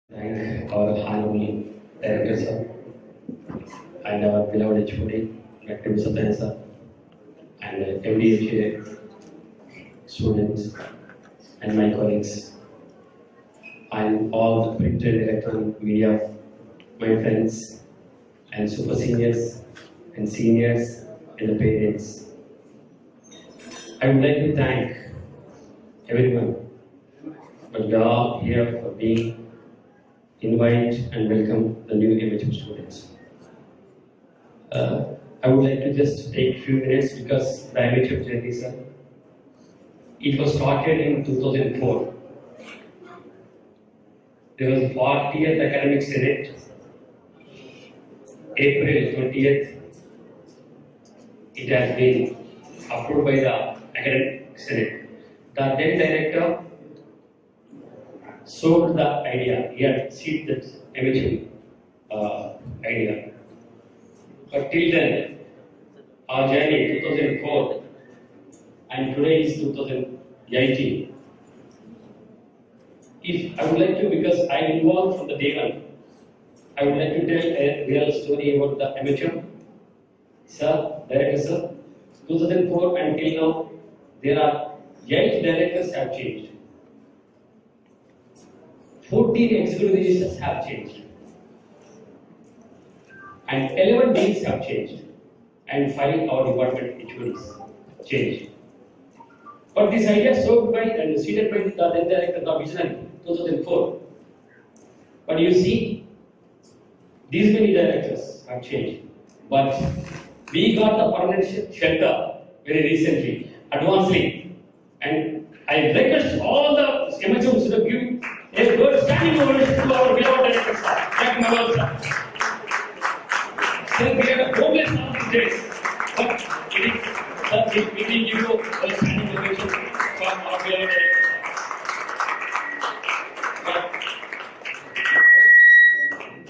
Thank our honorable director sir and our beloved HOD, Dr. Satyan sir, and MDHA students and my colleagues, and all the print and electronic media, my friends and super seniors and seniors and the parents. I would like to thank everyone, but we are all here for being invite and welcome the new MHM students. I would like to just take a few minutes because the MHM journey, sir, it was started in 2004. There was a 40th Academic Senate, April 20th. It has been approved by the Academic Senate. The then director sold the idea. He had seed that MHM idea. But till then, our journey 2004 and today is 2018. If I would like to, because I am involved from the day one, I would like to tell a real story about the MHM. Sir, director sir, 2004 until now, there are 8 directors have changed. 14 executive registers have changed, and 11 deans have changed, and 5 our department HODs changed. But this idea sold by and seeded by the then director, the visionary, 2004. But you see, these many directors have changed. But we got the permanent shelter very recently, advancedly, and I request all the MHMs to give a good standing ovation to our beloved director, Jack Mawal sir. Sir, we had a progress on these days, but it is, sir, we will give you a standing ovation for our beloved director.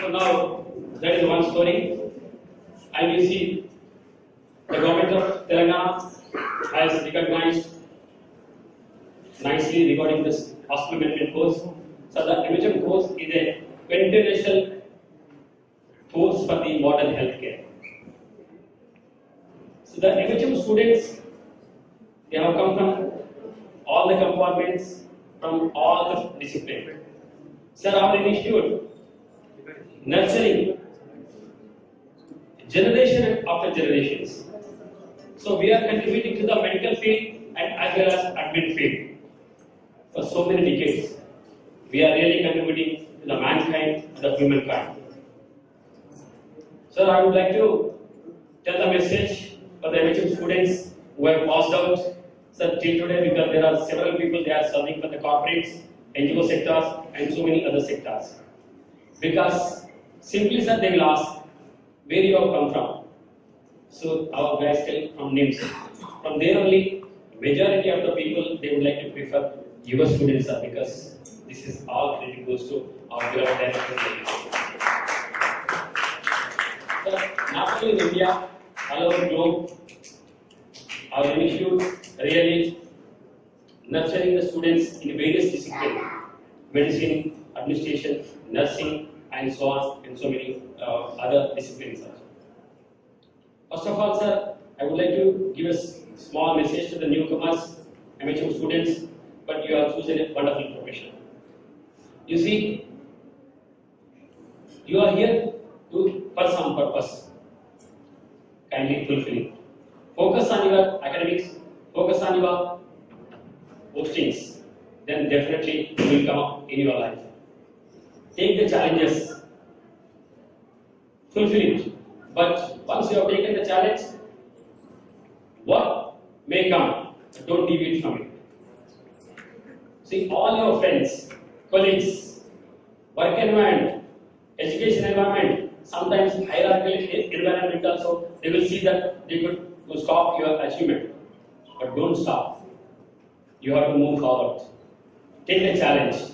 So now, that is one story, and you see, the government of Telangana has recognized nicely regarding this hospital management course. So the MHM course is a international course for the modern healthcare. So the MHM students, they have come from all the compartments, from all the disciplines. Sir, our institute, nurturing generation after generations. So we are contributing to the medical field and as well as admin field for so many decades. We are really contributing to the mankind, to the humankind. Sir, I would like to tell the message for the MHM students who have passed out. Sir, till today, because there are several people, they are serving for the corporates, NGO sectors, and so many other sectors. Because simply, sir, they will ask where you have come from. So our guys tell from NIMS. From there only, majority of the people, they would like to prefer your students, sir, because this is all credit goes to our beloved director. Sir, not only in India, all over the globe, our institute really nurturing the students in various disciplines, medicine, administration, nursing, and so on, and so many other disciplines. First of all, sir, I would like to give a small message to the newcomers, MHM students, but you have chosen a wonderful profession. You see, you are here for some purpose. Kindly fulfill it. Focus on your academics, focus on your postings, then definitely you will come up in your life. Take the challenges, fulfill it. But once you have taken the challenge, what may come, don't deviate from it. See, all your friends, colleagues, work environment, education environment, sometimes hierarchical environment also, they will see that they could stop your achievement. But don't stop. You have to move forward. Take the challenge.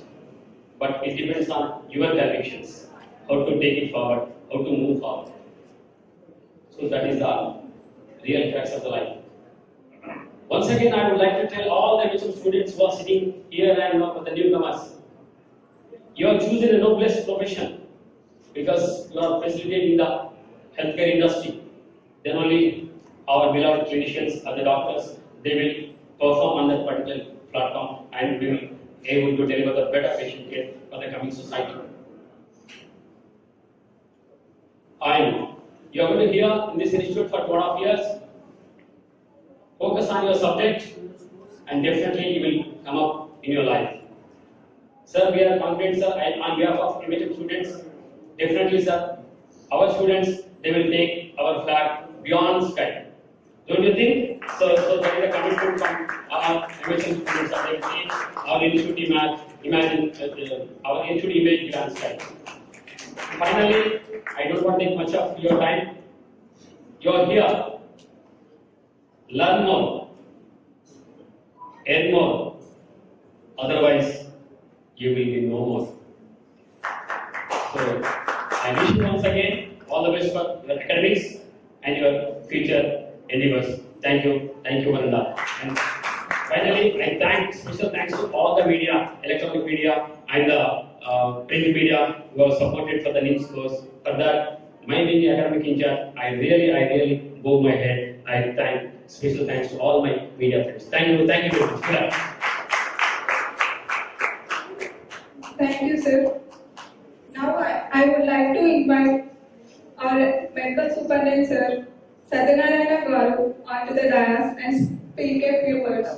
But it depends on your convictions, how to take it forward, how to move forward. So that is the real facts of the life. Once again, I would like to tell all the MHM students who are sitting here and the newcomers, You have chosen a noblest profession because you are facilitating the healthcare industry. Then only our beloved clinicians or the doctors, they will perform on that particular platform and we will able to deliver the better patient care for the coming society. And you are going to hear in this institute for 2.5 years. Focus on your subject and definitely you will come up in your life. Sir, we are confident, sir, and on behalf of MHM students, definitely, sir, our students, they will take our flag beyond sky. Don't you think? So that is a commitment from our MHM students. They will say our institute imagine our institute image beyond sky. Finally, I don't want to take much of your time. You are here. Learn more. Earn more. Otherwise, you will be no more. So, I wish you once again all the best for your academics and your future endeavors. Thank you, Varunda. And finally, I thank special thanks to all the media, electronic media, and the print media who have supported for the NIMS course. For that, my being the academic in charge, I really bow my head. I thank special thanks to all my media friends. Thank you very much. Yeah. Thank you, sir. Now I would like to invite our medical superintendent, sir, Satyanarayana Garu, onto the dais and speak a few words.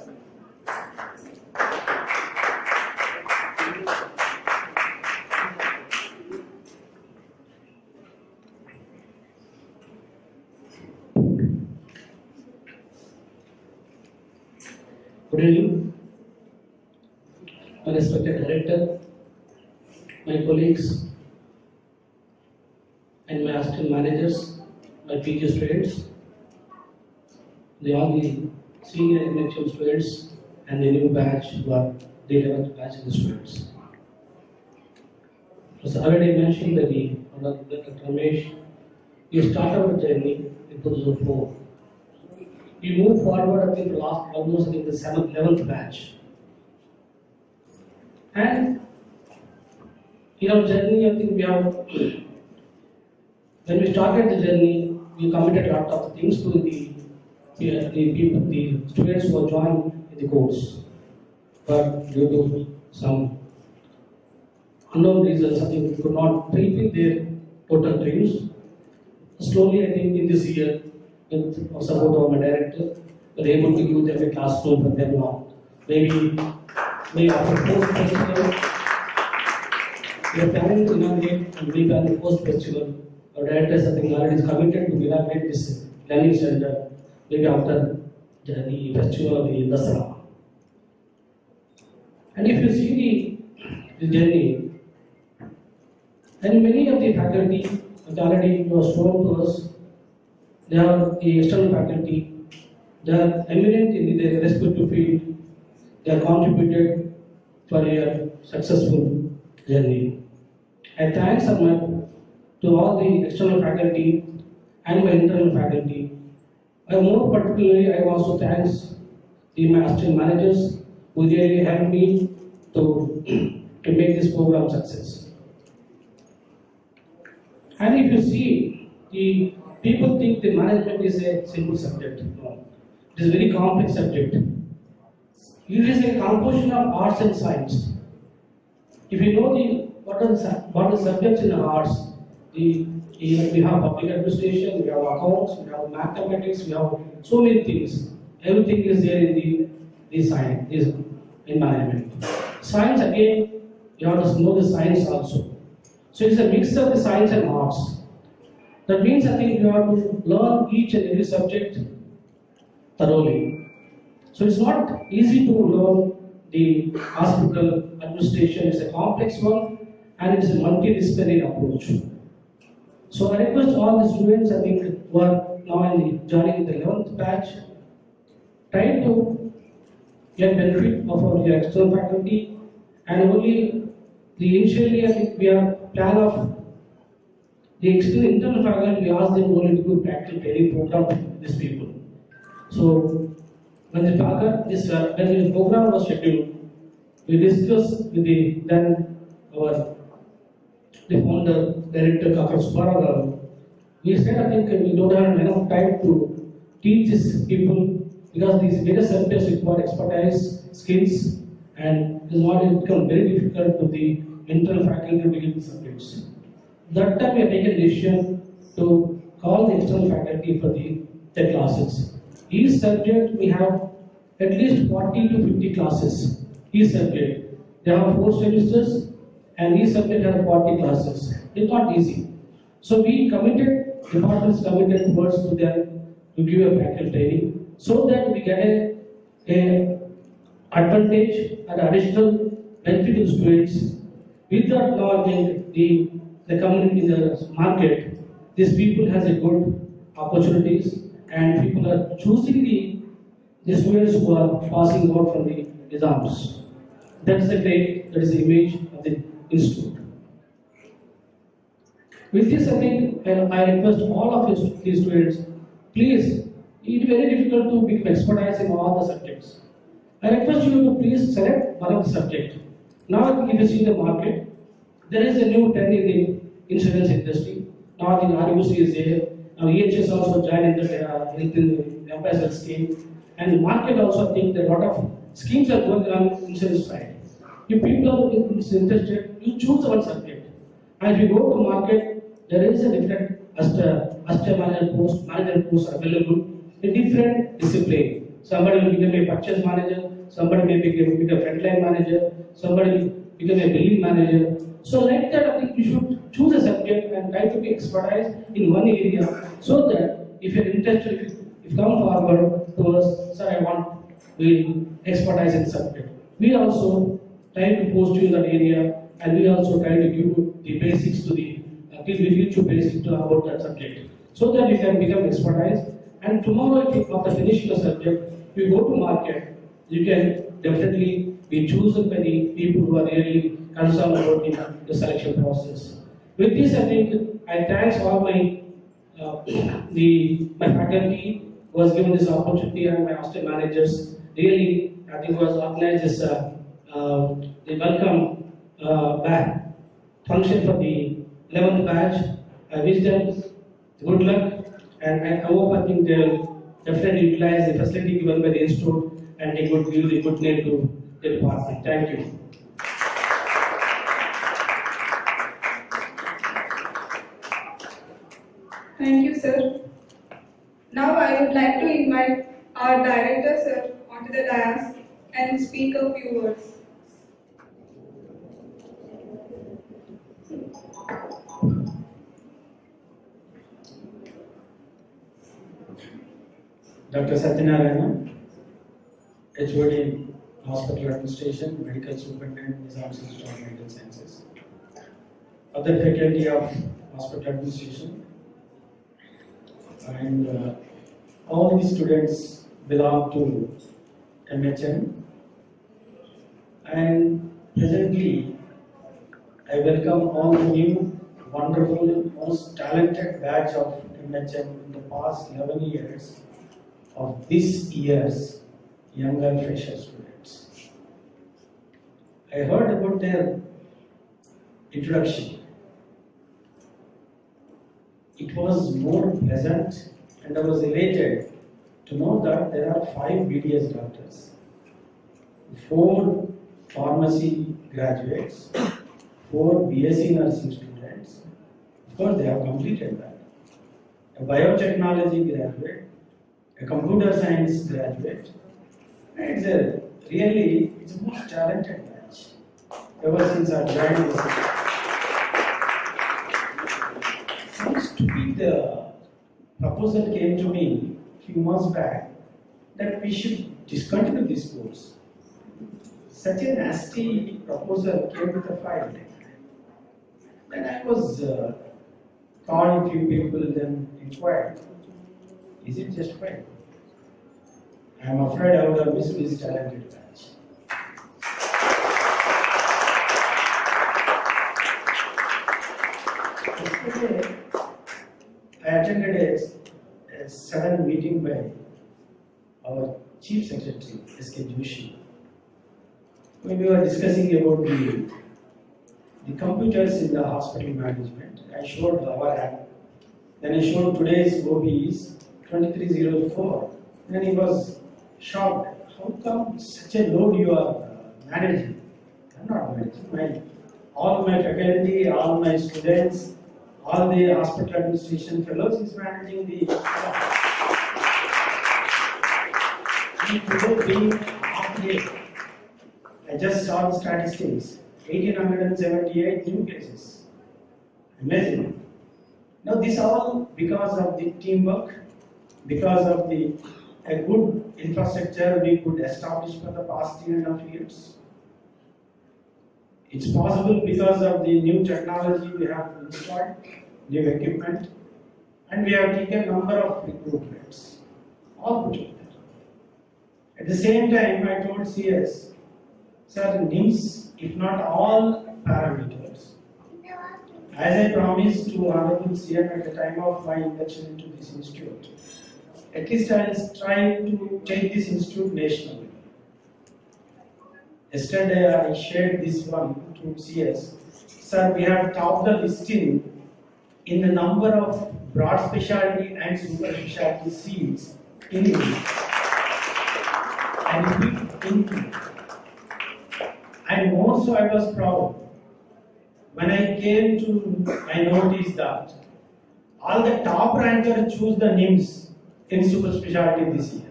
Good evening, my respected director, my colleagues, and my assistant managers, my PG students, all the senior MHM students, and the new batch who are the 11th batch of the students. As already mentioned by the Honorable Ramesh, we started our journey in 2004. We moved forward, I think, the last almost the 11th batch. And in our journey, I think we have, when we started the journey, we committed a lot of things to the people, the students who are joined in the course. But due to some unknown reasons, I think we could not fulfill their total dreams. Slowly, I think in this year, with support of my director, we were able to give them a classroom for them now. Maybe after post-festival, we are planning to inaugurate and replan the post-festival. Our director, I think, already is committed to inaugurate this learning center, maybe after the festival of the Dasara. And if you see the journey, and many of the faculty have already shown to us, they are the external faculty, they are eminent in their respective field, they have contributed for a successful journey. I thank to all the external faculty and my internal faculty. More particularly, I also thank my assistant managers who really helped me to make this program success. And if you see, the people think the management is a simple subject. No, it is a very complex subject. It is a composition of arts and science. If you know what are the subjects in the arts, we have public administration, we have accounts, we have mathematics, we have so many things. Everything is there in the science, in management. Science, again, you have to know the science also. So it's a mix of the science and arts. That means, I think, you have to learn each and every subject thoroughly. So it's not easy to learn the hospital administration. It's a complex one and it's a multidisciplinary approach. So I request all the students, I think, who are now joining the 11th batch, try to get benefit of our external faculty, and only initially, I think, we are plan of the internal faculty, we ask them only to do practical training program with these people. So when the program was scheduled, we discussed with the then our the founder, director, Dr. Subbarao, we said I think we don't have enough time to teach these people because these various subjects require expertise, skills, and it is not become very difficult to the internal faculty to begin the subjects. That time we have taken a decision to call the external faculty for the classes. Each subject we have at least 40 to 50 classes. Each subject. They have 4 semesters and each subject has 40 classes. It's not easy. So we committed, departments committed towards to them to give a practical training so that we get a advantage and additional benefit to the students. Without knowing the community in the market, these people has a good opportunities and people are choosing the students who are passing out from the exams. That's the image of the institute. With this, I think I request all of these students, please, it is very difficult to become expertise in all the subjects. I request you to please select one of the subject. Now, if you see the market, there is a new trend in the insurance industry. Now, the RUC is there. Now, EHS also joined in the ambassador scheme. And the market also think that a lot of schemes are going on insurance side. If people are interested, you choose one subject. And if you go to market, there is a different Asta manager post available in different discipline. Somebody will become a purchase manager, somebody may become a frontline manager, somebody will become a billing manager. So like that, I think you should choose a subject and try to be expertise in one area so that if you're interested, if you come forward to us, sir, I want we expertise in subject. We also try to post you in that area and we also try to give the basics to the, at least we teach you basics to about that subject so that you can become expertise. And tomorrow, if you, after finishing the subject, you go to market, you can definitely be chosen by the people who are really concerned about the selection process. With this, I think I thank all my my faculty who has given this opportunity and my hostel managers. Really, I think was organized this the welcome back function for the 11th batch. I wish them good luck, and I hope I think they'll definitely utilize the facility given by the institute and they could give the good name to the department. Thank you. Thank you, sir. Now I would like to invite our director, sir, onto the dais and speak a few words. Dr. Satyanarayana, HOD, Hospital Administration, Medical Superintendent, Nizam's Institute of Medical Sciences. Other faculty of Hospital Administration, and all the students belong to MHM. And presently, I welcome all the new, wonderful, most talented batch of MHM in the past 11 years of this year's younger fresher students. I heard about their introduction. It was more pleasant and I was elated to know that there are 5 BDS doctors, 4 pharmacy graduates, 4 BSc nursing students. Of course, they have completed that. A biotechnology graduate, a computer science graduate. It's a most talented batch. Ever since I joined this, seems to be the proposal came to me a few months back that we should discontinue this course. Such a nasty proposal came to the file. Then I was called a few people, then inquired, is it just right? I am afraid I would have missed this talented batch. Yesterday, I attended a sudden meeting by our Chief Secretary, S.K. Joshi. When we were discussing about the computers in the hospital management. I showed our app. Then I showed today's OB is 2304. Then he was shocked. How come such a load you are managing? I'm not managing. All my faculty, all my students, all the hospital administration fellows is managing the. And today being half day, I just saw the statistics. 1878 new cases. Amazing. Now this all because of the teamwork, because of the a good infrastructure we could establish for the past 3.5 years. It's possible because of the new technology we have installed, new equipment, and we have taken a number of recruitments. All put together. At the same time, I told CS, sir, NIMS, if not all parameters, as I promised to Honorable CM at the time of my induction into this institute, at least I will try to take this institute nationally. Yesterday I shared this one to CS. Sir, we have topped the listing in the number of broad specialty and super specialty seats in India. And more so I was proud. When I came to, I noticed that all the top rankers choose the NIMS in super specialty this year.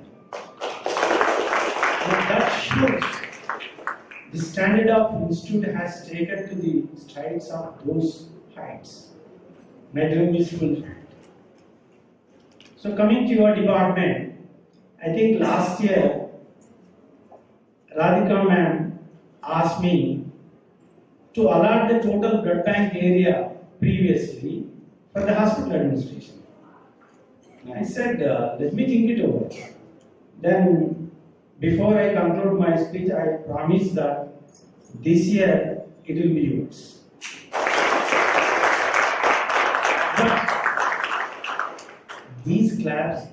And that shows the standard of institute has taken to the strides of those heights. My dream is fulfilled. So coming to your department, I think last year Radhika ma'am asked me to allot the total blood bank area previously for the hospital administration. I said, let me think it over. Then, before I conclude my speech, I promise that this year it will be yours. But these claps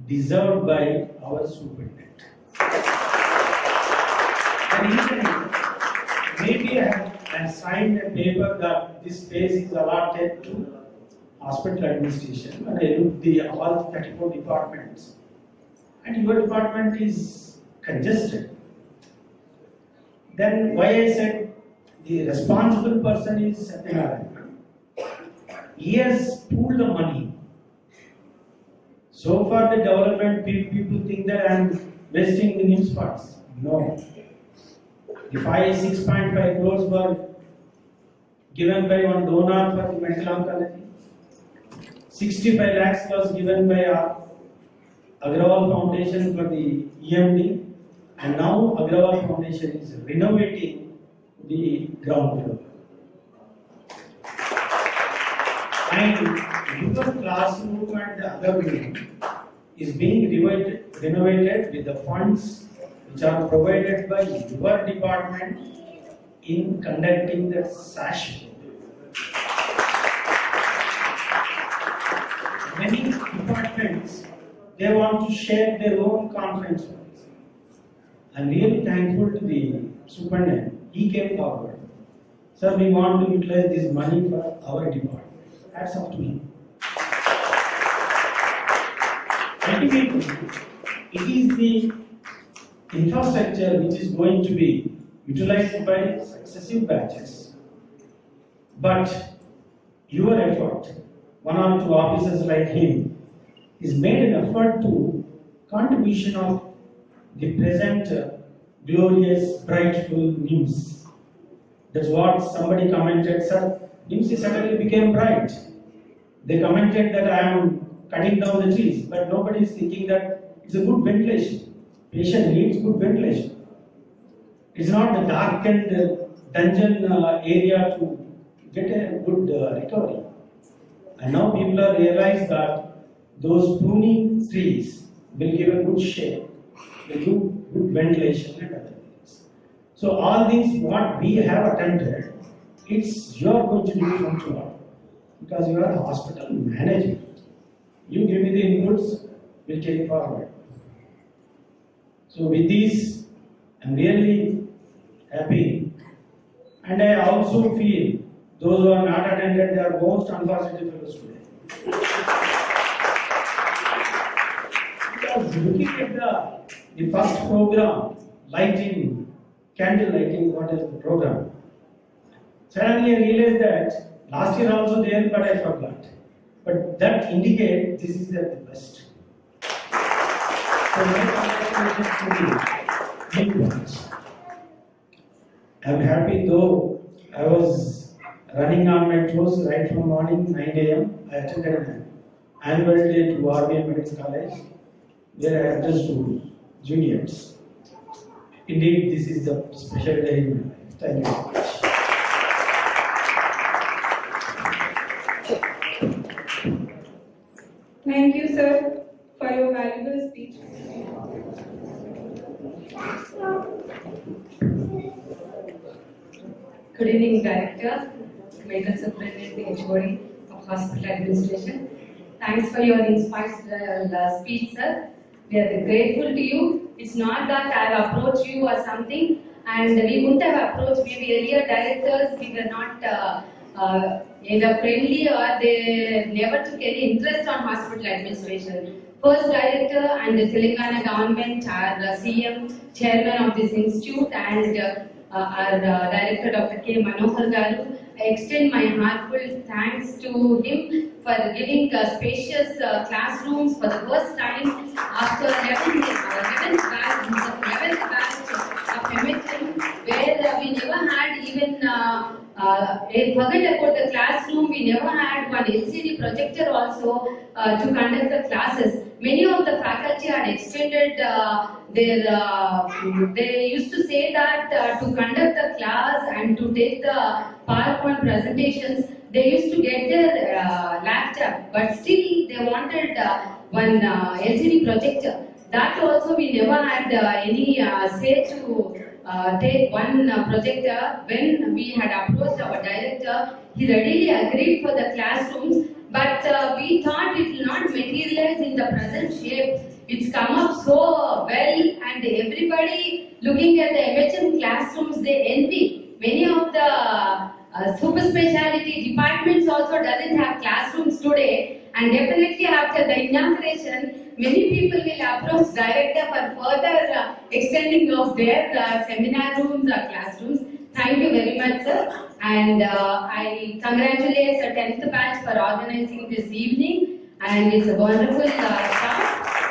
deserved by our superintendent. And even maybe I have signed a paper that this space is allotted to hospital administration. When I look the all 34 departments, and your department is congested. Then why I said the responsible person is Satyanarayana. He has pooled the money. So far the development people think that I am wasting the NIMS funds. No. The 6.5 crores were given by one donor for the medical oncology. 65 lakhs was given by our Agrawal Foundation for the EMD, and now Agrawal Foundation is renovating the ground floor. And your classroom and the other building is being renovated with the funds which are provided by your department in conducting the SASH. Many departments, they want to share their own conference funds. I'm really thankful to the superintendent. He came forward. Sir, we want to utilize this money for our department. That's up to him. Ultimately, it is the infrastructure which is going to be utilized by successive batches. But your effort, one or two officers like him, is made an effort to contribution of the present glorious, brightful NIMS. That's what somebody commented, sir, NIMS suddenly became bright. They commented that I am cutting down the trees, but nobody is thinking that it's a good ventilation. Patient needs good ventilation. It's not the darkened dungeon area to get a good recovery. And now people have realized that those pruning trees will give a good shade, will give good ventilation and other things. So all these what we have attempted, it's your going to be from tomorrow, because you are the hospital management. You give me the inputs, we'll take it forward. So with this, I'm really happy, And I also feel those who are not attended, they are most unfortunate fellows today. Because looking at the first program, lighting, candle lighting, what is the program? Suddenly I realized that last year also there, but I forgot. But that indicates this is the best. So my congratulations to the new ones. I'm happy though I was running on my toes right from morning 9 a.m. I attended an annual day to RBM Medical College where I addressed to juniors. Indeed, this is the special day in my life. Thank you so much. Thank you, sir, for your valuable speech. Good evening, Director, Medical Superintendent, HOD of Hospital Administration. Thanks for your inspired speech, sir. We are grateful to you. It's not that I have approached you or something, and we wouldn't have approached maybe earlier directors. We were not either friendly or they never took any interest on hospital administration. First director and the Telangana government, our CM, chairman of this institute, and our director Dr. K. Manohar Garu. I extend my heartfelt thanks to him for giving spacious classrooms for the first time after 11th batch of MHM, where we never had even forget about the classroom, we never had one LCD projector also to conduct the classes. Many of the faculty had extended they used to say that to conduct the class and to take the PowerPoint presentations, they used to get their laptop, but still they wanted one LCD projector. That also we never had any say to take one projector. When we had approached our director, he readily agreed for the classrooms, but we thought it will not materialize in the present shape. It's come up so well, and everybody looking at the MHM classrooms, they envy. Many of the super specialty departments also doesn't have classrooms today, and definitely after the inauguration, many people will approach director for further extending of their seminar rooms or classrooms. Thank you very much, sir. And I congratulate the 10th batch for organizing this evening, and it's a wonderful start.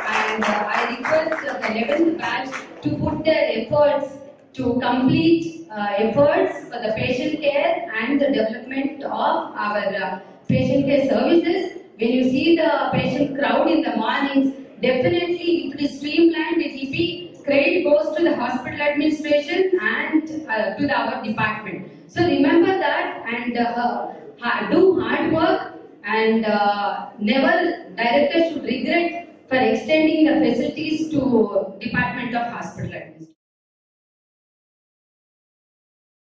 And I request the 11th batch to put their efforts to complete efforts for the patient care and the development of our patient care services. When you see the patient crowd in the mornings, definitely if it is streamlined, it will be credit goes to the hospital administration and to our department. So remember that and do hard work, and never directors should regret for extending the facilities to Department of Hospital Administration.